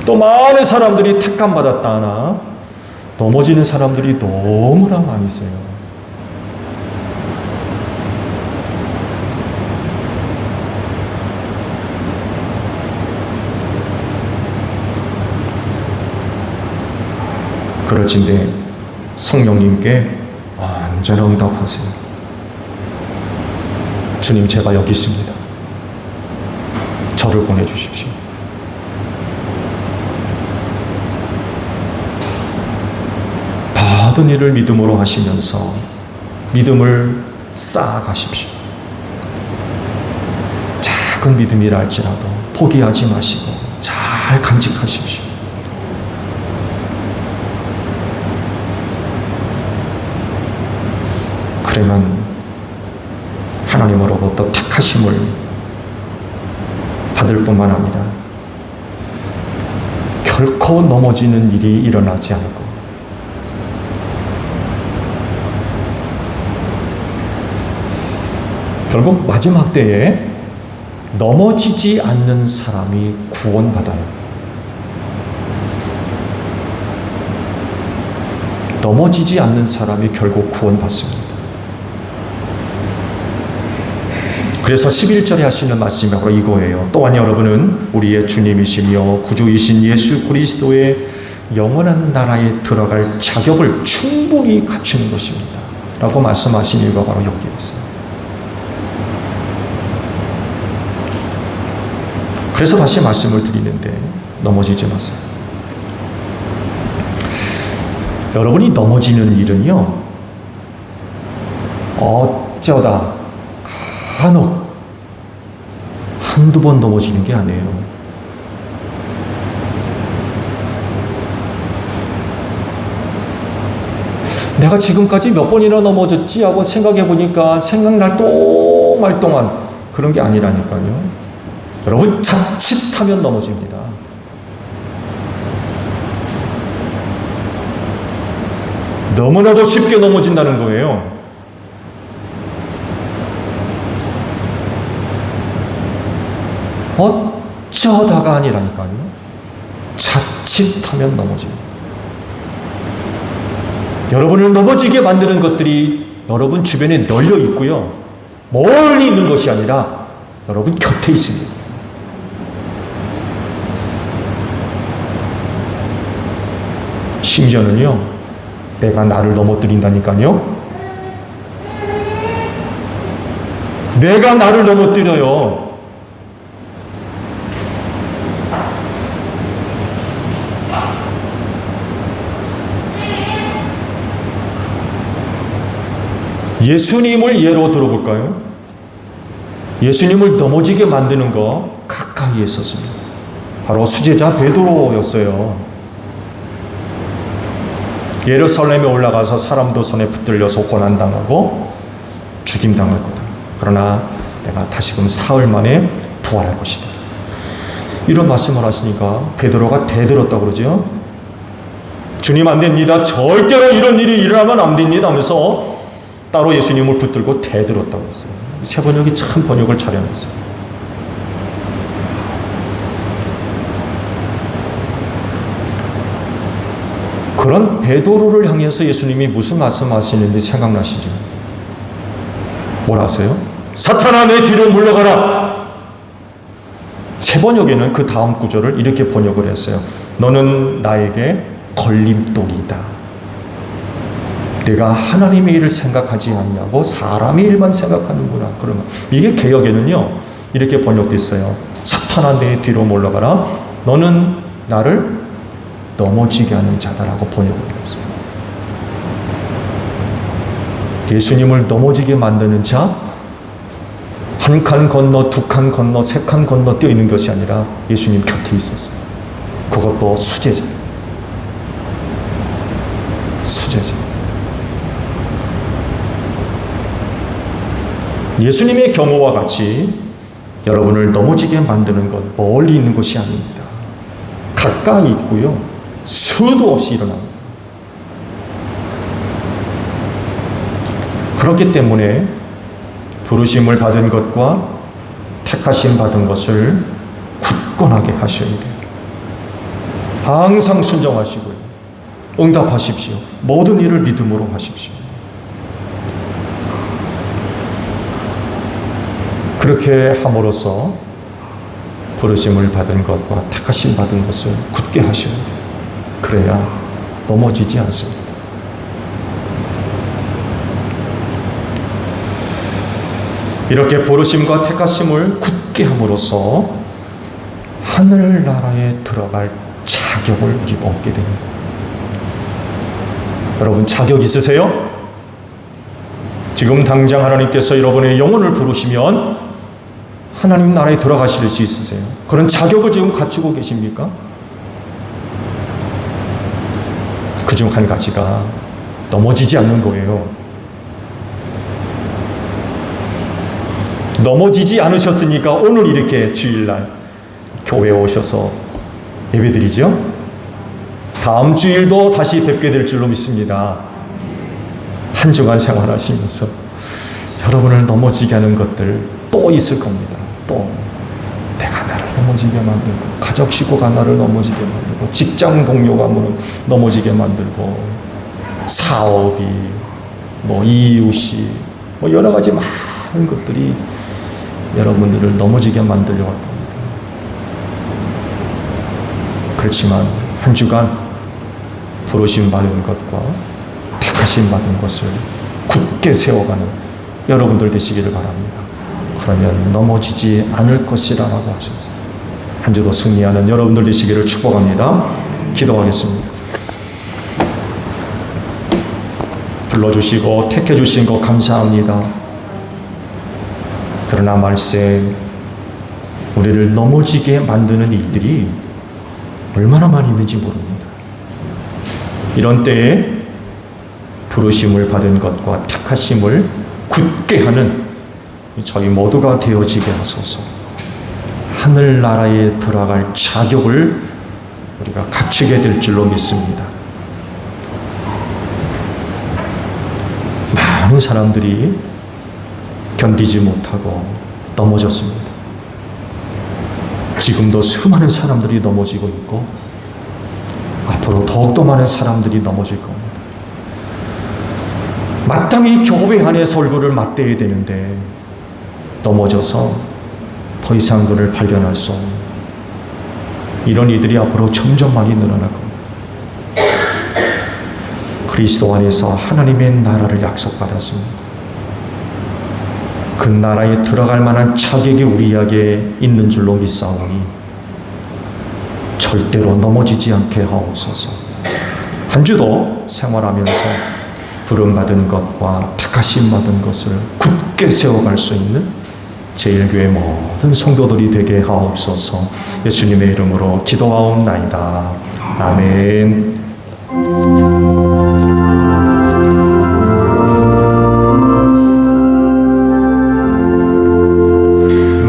또 많은 사람들이 택감 받았다 하나 넘어지는 사람들이 너무나 많이 있어요. 그러신데 성령님께 언제나 응답하세요. 주님, 제가 여기 있습니다. 저를 보내주십시오. 모든 일을 믿음으로 하시면서 믿음을 쌓아가십시오. 작은 믿음이라 할지라도 포기하지 마시고 잘 간직하십시오. 그러면 하나님으로부터 택하심을 받을 뿐만 아니라 결코 넘어지는 일이 일어나지 않을 겁니다. 결국 마지막 때에 넘어지지 않는 사람이 구원받아요. 넘어지지 않는 사람이 결국 구원받습니다. 그래서 11절에 하시는 말씀이 바로 이거예요. 또한 여러분은 우리의 주님이시며 구주이신 예수 그리스도의 영원한 나라에 들어갈 자격을 충분히 갖추는 것입니다. 라고 말씀하신 이유가 바로 여기에 있어요. 그래서 다시 말씀을 드리는데 넘어지지 마세요. 여러분이 넘어지는 일은요, 어쩌다 간혹 한두 번 넘어지는 게 아니에요. 내가 지금까지 몇 번이나 넘어졌지 하고 생각해 보니까 생각날 또 말 동안 그런 게 아니라니까요. 여러분, 자칫하면 넘어집니다. 너무나도 쉽게 넘어진다는 거예요. 어쩌다가 아니라니까요. 자칫하면 넘어집니다. 여러분을 넘어지게 만드는 것들이 여러분 주변에 널려 있고요. 멀리 있는 것이 아니라 여러분 곁에 있습니다. 심지어는요, 내가 나를 넘어뜨린다니까요. 내가 나를 넘어뜨려요. 예수님을 예로 들어볼까요? 예수님을 넘어지게 만드는 거 가까이에 있었습니다. 바로 수제자 베드로였어요. 예루살렘에 올라가서 사람들 손에 붙들려서 고난당하고 죽임당할 거다. 그러나 내가 다시금 사흘 만에 부활할 것이다. 이런 말씀을 하시니까 베드로가 대들었다고 그러죠. 주님 안 됩니다. 절대로 이런 일이 일어나면 안 됩니다 하면서 따로 예수님을 붙들고 대들었다고 했어요. 새 번역이 참 번역을 잘해놨어요. 그런 베드로를 향해서 예수님이 무슨 말씀하시는지 생각나시죠? 뭐라 하세요? 사탄아 내 뒤로 물러가라. 새 번역에는 그 다음 구절을 이렇게 번역을 했어요. 너는 나에게 걸림돌이다. 내가 하나님의 일을 생각하지 않냐고 사람의 일만 생각하는구나. 그러면 이게 개역에는요 이렇게 번역되어 있어요. 사탄아 내 뒤로 물러가라. 너는 나를 넘어지게 하는 자다라고 번역을 했어요. 예수님을 넘어지게 만드는 자, 한 칸 건너, 두 칸 건너, 세 칸 건너 뛰어 있는 것이 아니라 예수님 곁에 있었어요. 그것도 수제자. 수제자. 예수님의 경우와 같이 여러분을 넘어지게 만드는 것 멀리 있는 것이 아닙니다. 가까이 있고요. 수도 없이 일어납니다. 그렇기 때문에 부르심을 받은 것과 택하심 받은 것을 굳건하게 하셔야 돼요. 항상 순종하시고요. 응답하십시오. 모든 일을 믿음으로 하십시오. 그렇게 함으로써 부르심을 받은 것과 택하심 받은 것을 굳게 하셔야 돼요. 그래야 넘어지지 않습니다. 이렇게 부르심과 택하심을 굳게 함으로써 하늘나라에 들어갈 자격을 우리가 얻게 됩니다. 여러분 자격 있으세요? 지금 당장 하나님께서 여러분의 영혼을 부르시면 하나님 나라에 들어가실 수 있으세요? 그런 자격을 지금 갖추고 계십니까? 그중 한 가지가 넘어지지 않는 거예요. 넘어지지 않으셨으니까 오늘 이렇게 주일날 교회에 오셔서 예배드리죠. 다음 주일도 다시 뵙게 될 줄로 믿습니다. 한 주간 생활하시면서 여러분을 넘어지게 하는 것들 또 있을 겁니다. 또 내가 나를 넘어지게 만들고, 가족 식구가 나를 넘어지게 만들고, 직장 동료가 넘어지게 만들고, 사업이, 이웃이, 여러 가지 많은 것들이 여러분들을 넘어지게 만들려고 할 겁니다. 그렇지만 한 주간 부르심 받은 것과 택하심 받은 것을 굳게 세워가는 여러분들 되시기를 바랍니다. 그러면 넘어지지 않을 것이라고 하셨어요. 한 주도 승리하는 여러분들 되시기를 축복합니다. 기도하겠습니다. 불러주시고 택해주신 것 감사합니다. 그러나 말세 우리를 넘어지게 만드는 일들이 얼마나 많이 있는지 모릅니다. 이런 때에 부르심을 받은 것과 택하심을 굳게 하는 저희 모두가 되어지게 하소서. 하늘나라에 들어갈 자격을 우리가 갖추게 될 줄로 믿습니다. 많은 사람들이 견디지 못하고 넘어졌습니다. 지금도 수많은 사람들이 넘어지고 있고 앞으로 더욱더 많은 사람들이 넘어질 겁니다. 마땅히 교회 안에서 얼굴을 맞대야 되는데 넘어져서 더 이상 그를 발견할 수 없는 이런 이들이 앞으로 점점 많이 늘어날 겁니다. 그리스도 안에서 하나님의 나라를 약속받았습니다. 그 나라에 들어갈 만한 자격이 우리에게 있는 줄로 믿사오니 절대로 넘어지지 않게 하옵소서. 한 주도 생활하면서 부름받은 것과 택하심 받은 것을 굳게 세워갈 수 있는 제1교회 모든 성도들이 되게 하옵소서. 예수님의 이름으로 기도하옵나이다. 아멘.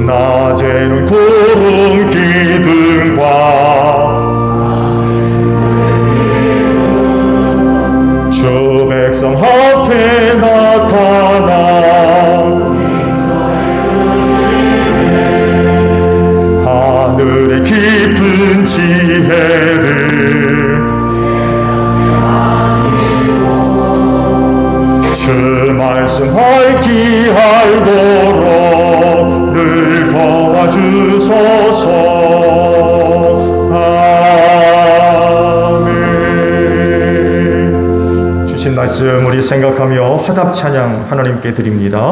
낮에는 구름 기둥과 주 백성 앞에 나타나 하늘의 깊은 지혜를 주 말씀 밝히 알도록 늘 도와주소서. 아멘. 주신 말씀 우리 생각하며 화답 찬양 하나님께 드립니다.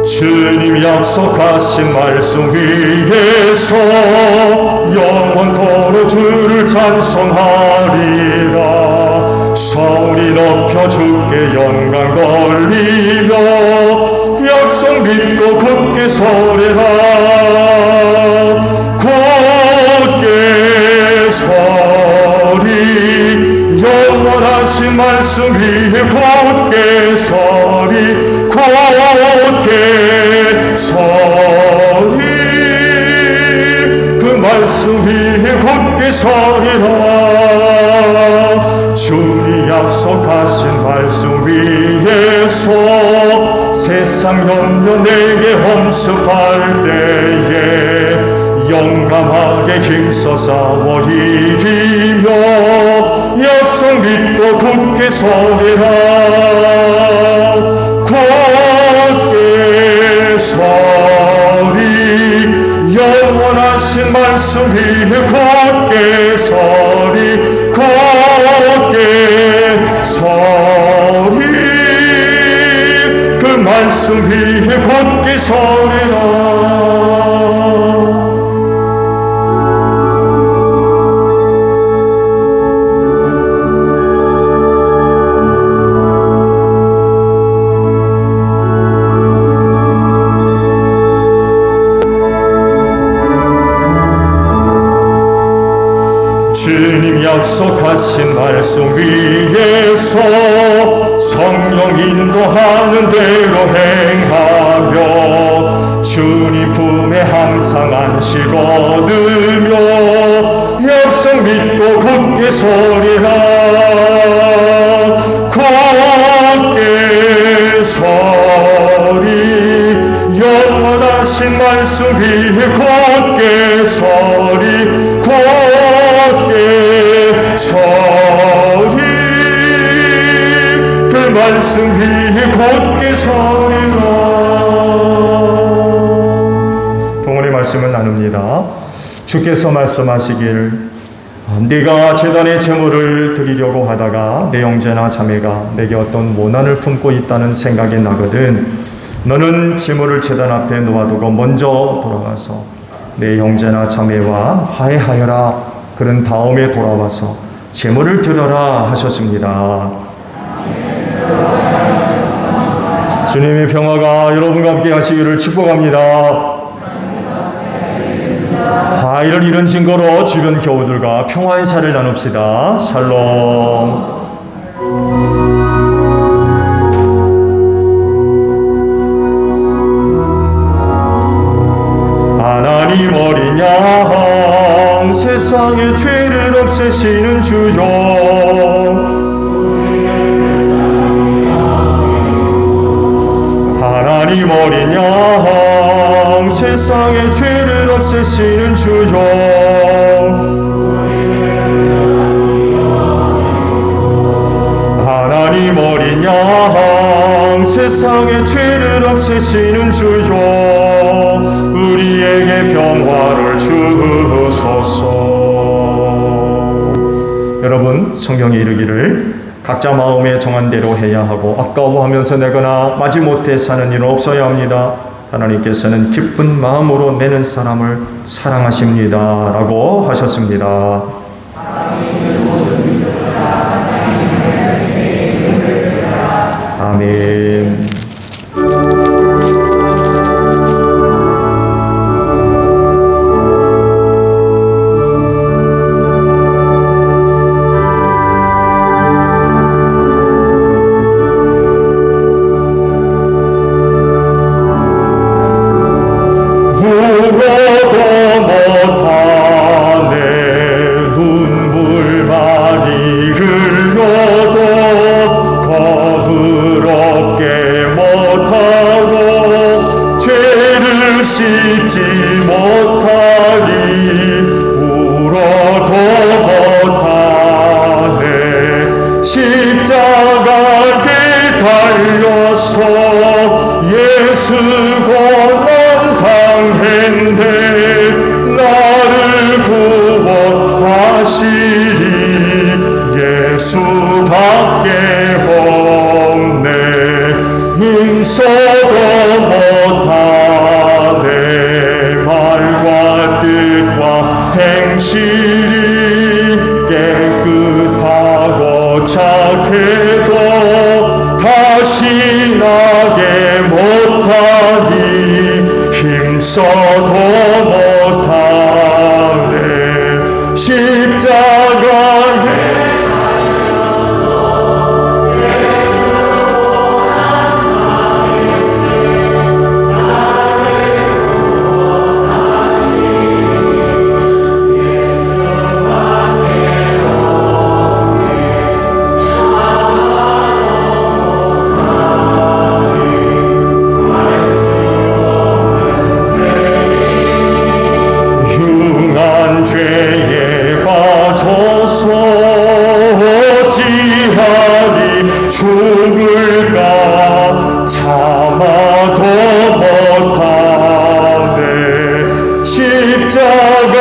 주님 약속하신 말씀 위에서 영원토록 주를 찬송하리라. 소리 높여 주께 영광 돌리며 약속 믿고 굳게 서리라. 굳게 서리 영원하신 말씀 위에 굳게 서리. 굳게 서리 그 말씀 위에 굳게 서리라. 주님 약속하신 말씀 위에서 세상 염려 내게 험습할 때에 용감하게 힘써 싸워 이기며 약속 믿고 굳게 서리라. 굳게 서리 영원하신 말씀 위에 굳게 서리. 굳게 서리 그 말씀 위에 굳게 서리라. 주님 약속하신 말씀 위에서 성령 인도하는 대로 행하며 주님 품에 항상 안식 얻으며 약속 믿고 굳게 서리라. 굳게 서리 영원하신 말씀 위에 굳게 서리. 굳게 서리 그 말씀 위에 굳게 서리라. 동원의 말씀을 나눕니다. 주께서 말씀하시길 네가 제단에 제물을 드리려고 하다가 내 형제나 자매가 내게 어떤 모난을 품고 있다는 생각이 나거든 너는 제물을 제단 앞에 놓아두고 먼저 돌아가서 내 형제나 자매와 화해하여라. 그런 다음에 돌아와서 제물을 드려라 하셨습니다. 주님의 평화가 여러분과 함께 하시기를 축복합니다. 이런 증거로 주변 교우들과 평화의 사를 나눕시다. 샬롬. 하나님 어린 양 세상의 죄를 없애시는 주여 하나님 어린 양 세상의 죄를 없애시는 주여 하나님 어린 양 세상의 세상의 죄를 없애시는 주여 우리에게 평화를 주소서. 여러분, 성경에 이르기를 각자 마음에 정한 대로 해야 하고 아까워하면서 내거나 마지못해 사는 일은 없어야 합니다. 하나님께서는 기쁜 마음으로 내는 사람을 사랑하십니다 라고 하셨습니다. 아멘. 씻지 못하니 울어도 못하네. 십자가에 달려서 예수 고난 당했네. 나를 구원하시리 예수밖에 없네. 힘써도 못하네. 말과 뜻과 행실이 깨끗하고 착해도 다시 나게 못하니 힘써도 못하네. 십자가에 죄에 빠져서 어찌하리 죽을까 참아도 못하네. 십자가에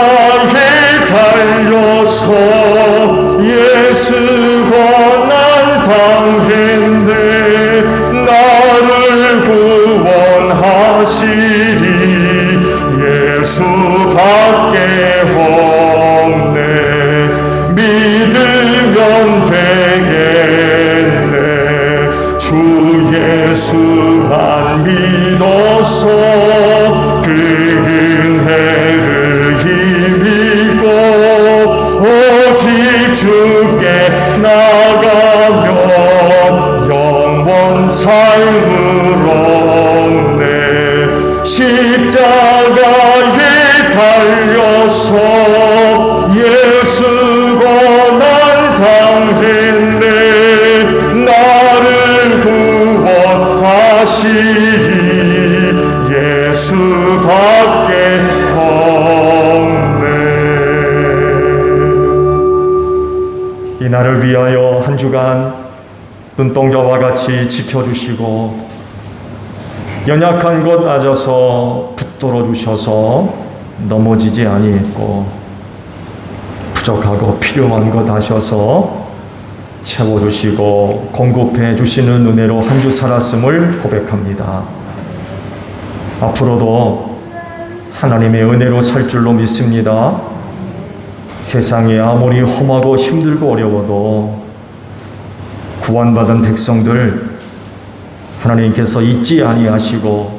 달려서 예수 고난 당했네. 나를 구원하시리 예수밖에 없네. 믿으면 되겠네. 주 예수만 믿어서 그 은혜를 힘입고 오직 주께 나가면 영원 삶을 얻네. 십자가에 달려서 예수 고난 당했네. 나를 구원하시리 예수밖에 없네. 이날을 위하여 한 주간 눈동자와 같이 지켜주시고 연약한 것 낮아서 붙들어 주셔서 넘어지지 아니했고 부족하고 필요한 것 하셔서 채워주시고 공급해 주시는 은혜로 한 주 살았음을 고백합니다. 앞으로도 하나님의 은혜로 살 줄로 믿습니다. 세상이 아무리 험하고 힘들고 어려워도 구원받은 백성들 하나님께서 잊지 아니하시고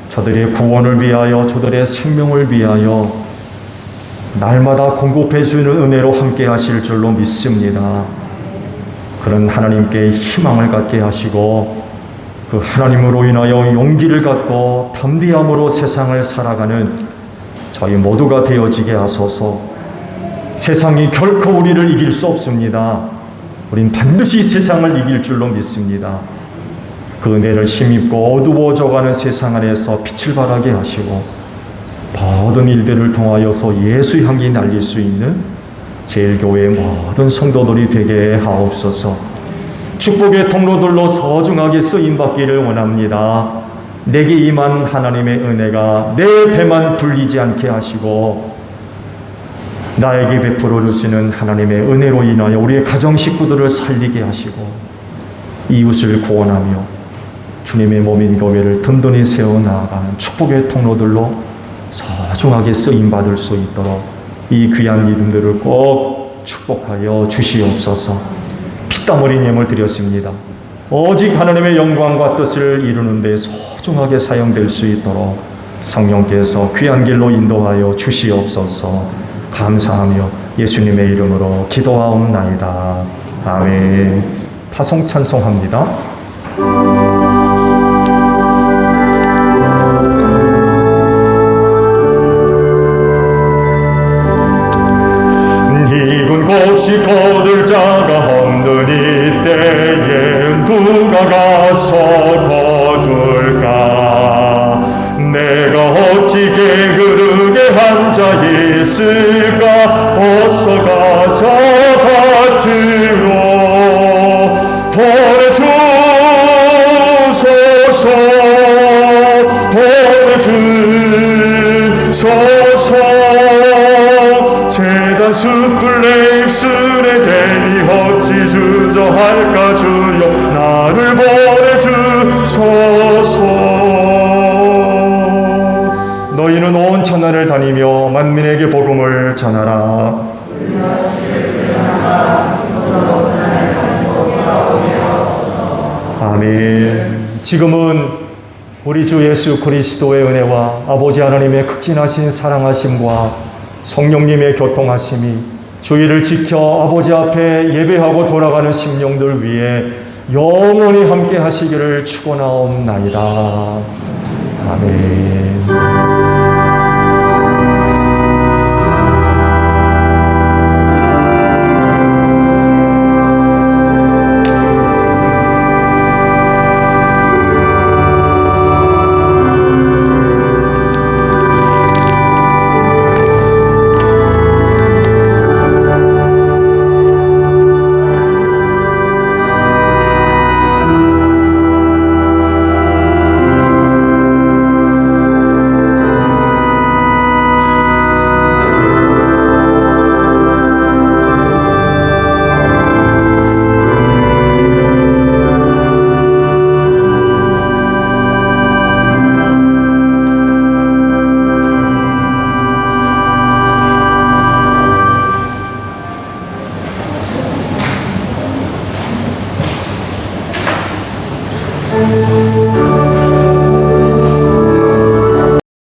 저들의 구원을 위하여 저들의 생명을 위하여 날마다 공급해 주는 은혜로 함께 하실 줄로 믿습니다. 그런 하나님께 희망을 갖게 하시고 그 하나님으로 인하여 용기를 갖고 담대함으로 세상을 살아가는 저희 모두가 되어지게 하소서. 세상이 결코 우리를 이길 수 없습니다. 우린 반드시 세상을 이길 줄로 믿습니다. 그 은혜를 힘입고 어두워져가는 세상 안에서 빛을 발하게 하시고 모든 일들을 통하여서 예수 향기 날릴 수 있는 제일교회의 모든 성도들이 되게 하옵소서. 축복의 통로들로 소중하게 쓰임받기를 원합니다. 내게 임한 하나님의 은혜가 내 배만 불리지 않게 하시고 나에게 베풀어 주시는 하나님의 은혜로 인하여 우리의 가정 식구들을 살리게 하시고 이웃을 구원하며 주님의 몸인 교회를 든든히 세워 나아가는 축복의 통로들로 소중하게 쓰임받을 수 있도록 이 귀한 믿음들을 꼭 축복하여 주시옵소서. 피땀 흘린 예물 드렸습니다. 오직 하나님의 영광과 뜻을 이루는 데 소중하게 사용될 수 있도록 성령께서 귀한 길로 인도하여 주시옵소서. 감사하며 예수님의 이름으로 기도하옵나이다. 아멘. 파송 찬송합니다. 익은 꽃이 거둘 자가 없는 이때에 누가 가서 거둘까? 내가 어찌 게으르게 앉아 있을까? 어서 가자 밭으로 돈에 주소서, 돈에 주소서. 재단 숯불 내 입술에 대니 어찌 주저할까? 주여 나를 보내주소서. 너희는 온 천하를 다니며 만민에게 복음을 전하라. 아멘. 지금은 우리 주 예수 그리스도의 은혜와 아버지 하나님의 극진하신 사랑하심과 성령님의 교통하심이 주의를 지켜 아버지 앞에 예배하고 돌아가는 심령들 위해 영원히 함께 하시기를 축원하옵나이다. 아멘.